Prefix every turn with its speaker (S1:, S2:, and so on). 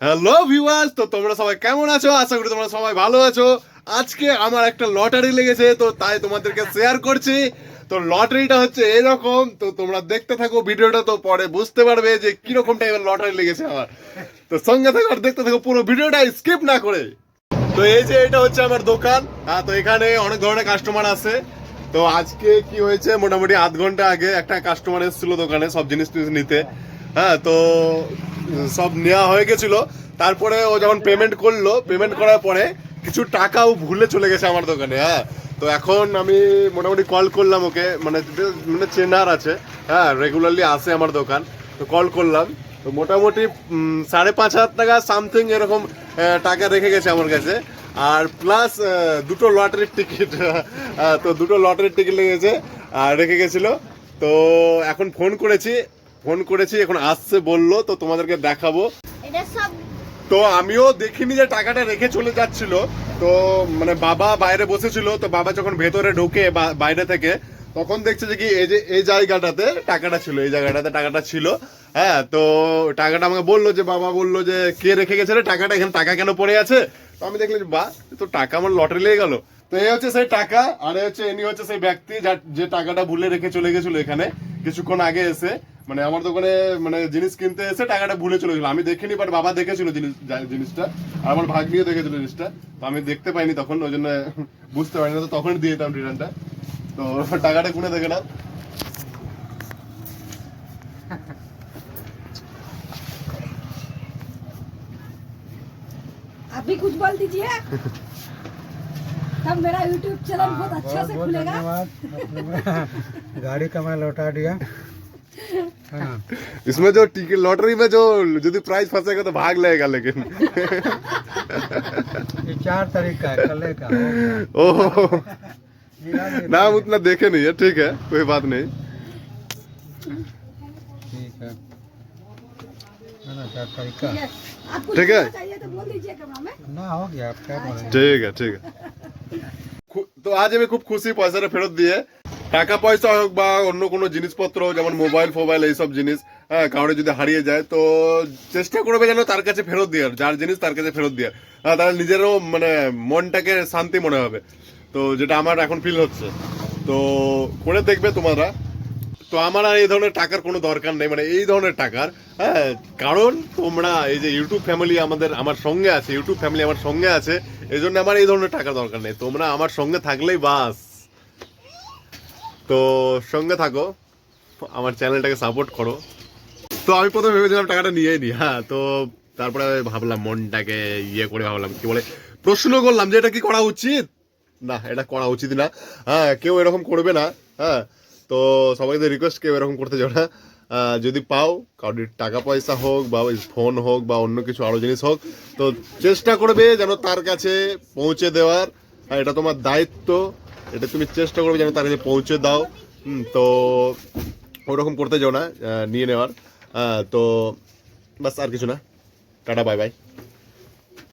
S1: Hello viewers, তো তোমরা সবাই কেমন আছো? আশা করি তোমরা সবাই ভালো আছো। আজকে আমার একটা লটারি লেগেছে, তো তাই তোমাদেরকে শেয়ার করছি। তো লটারিটা হচ্ছে এরকম, তো তোমরা দেখতে থাকো ভিডিওটা, তো পরে বুঝতে পারবে যে কিরকম টাইপের লটারি লেগেছে আমার। তো সঙ্গে থাকো আর দেখতে থাকো পুরো ভিডিওটা স্কিপ না করে। তো এই যে এটা হচ্ছে আমার দোকান। হ্যাঁ, তো এখানে অনেক ধরনের কাস্টমার আছে। তো আজকে কি হয়েছে, মোটামুটি আধ ঘন্টা আগে একটা কাস্টমার এসেছিল দোকানে সব জিনিস নিতে। হ্যাঁ, তো সব নেওয়া হয়ে গেছিল। তারপরে ও যখন পেমেন্ট করলো, পেমেন্ট করার পরে কিছু টাকাও ভুলে চলে গেছে আমার দোকানে। হ্যাঁ, তো এখন আমি মোটামুটি কল করলাম ওকে, মানে মানে চেনার আছে। হ্যাঁ, রেগুলারলি আসে আমার দোকান, তো কল করলাম। তো মোটামুটি 5,500 টাকা সামথিং এরকম টাকা রেখে গেছে আমার কাছে। আর প্লাস দুটো লটারির টিকিট, তো দুটো লটারির টিকিট লেগেছে আর রেখে গেছিল। তো এখন ফোন করেছি এখন আসছে বললো, তো তোমাদেরকে দেখাবো। তো আমিও দেখিনি যে টাকাটা রেখে চলে যাচ্ছিল। তো মানে বাবা বাইরে বসেছিল, তো বাবা যখন ভেতরে ঢোকে বাইরে থেকে, তখন দেখছে যে কি এই জায়গাটাতে টাকাটা ছিল, এই জায়গাটাতে টাকাটা ছিল। হ্যাঁ, তো টাকাটা আমাকে বললো, যে বাবা বললো যে কে রেখে গেছে রে টাকাটা, এখানে টাকা কেন পড়ে আছে? তো আমি দেখলাম যে বাহ, তো টাকা আমার লটারি লেগে গেল। তো এই হচ্ছে সেই টাকা, আর ইনি হচ্ছে সেই ব্যক্তি যে টাকাটা ভুলে রেখে চলে গেছিল এখানে কিছুক্ষণ আগে এসে। মানে আমার দোকানে মানে জিনিস কিনতে এসে টাকাটা ভুলে চলে গেল। আমি দেখিনি, বাট বাবা দেখেছিল জিনিসটা, আর আমার ভাগ্নিও দেখেছিল জিনিসটা। তো আমি দেখতে পাইনি তখন, ওই জন্য বুঝতে পারিনি, তো তখন দিয়ে দিতাম রিটার্নটা। তো টাকাটা গুনে দেখে না।
S2: अभी कुछ बोल दीजिए तब मेरा YouTube चैनल बहुत अच्छा से खुलेगा।
S3: गाड़ी का मैं लौटा दिया। हाँ।
S1: इसमें जो टिकट लॉटरी में जो यदि प्राइस फंसेगा तो भाग लेगा, लेकिन
S3: ये 4 तारीख का है, कल का
S1: ओह, नाम उतना देखे नहीं है, ठीक है कोई बात नहीं।
S3: ठीक है ना, 4 तारीख का
S2: आपको
S1: ठीक है।
S2: चाहिए तो बोल दीजिए कैमरा में।
S3: ना हो गया, आप क्या बोलेंगे?
S1: ঠিক আছে ঠিক আছে। তো আজ আমি খুব খুশি পয়সাটা ফেরত দিয়ে। টাকা পয়সা হোক বা অন্য কোনো জিনিসপত্র, যেমন মোবাইল ফোবাইল এইসব জিনিস, হ্যাঁ, কারণে যদি হারিয়ে যায় তো চেষ্টা করবে যেন তার কাছে ফেরত দেওয়ার, যার জিনিস তার কাছে ফেরত দেওয়ার। তাহলে নিজেরও মানে মনটাকে শান্তি মনে হবে। তো যেটা আমার এখন ফিল হচ্ছে, তো করে দেখবে তোমরা। তো আমার আর এই ধরনের টাকার কোনো দরকার নেই, মানে এই ধরনের টাকার। হ্যাঁ, কারণ তোমরা এই যে ইউটিউব ফ্যামিলি আমার সঙ্গে আছে, ইউটিউব ফ্যামিলি আমার সঙ্গে আছে, এই জন্য আমার এই ধরনের টাকার দরকার নেই। তোমরা আমার সঙ্গে থাকলেই বাস। তো সঙ্গে থাকো, আমার চ্যানেলটাকে সাপোর্ট করো। তো আমি প্রথমে ভেবেছিলাম টাকাটা নিয়েই নি। হ্যাঁ, তো তারপরে ভাবলাম, মনটাকে করে ভাবলাম, কি বলে, প্রশ্ন করলাম যে এটা কি করা উচিত না, এটা করা উচিত না। হ্যাঁ, কেউ এরকম করবে না। হ্যাঁ, তো সবাইকে রিকোয়েস্ট, কেউ এরকম করতে যাও না। যদি পাও কারোর টাকা পয়সা হোক বা ফোন হোক বা অন্য কিছু আরো জিনিস হোক, তো চেষ্টা করবে যেন তার কাছে পৌঁছে দেওয়ার। হ্যাঁ, এটা তোমার দায়িত্ব, এটা তুমি চেষ্টা করবে যেন তার কাছে পৌঁছে দাও। তো ওরকম করতে যাও না, নিয়ে নেওয়ার। তো বাস, আর কিছু না। Tata, bye bye.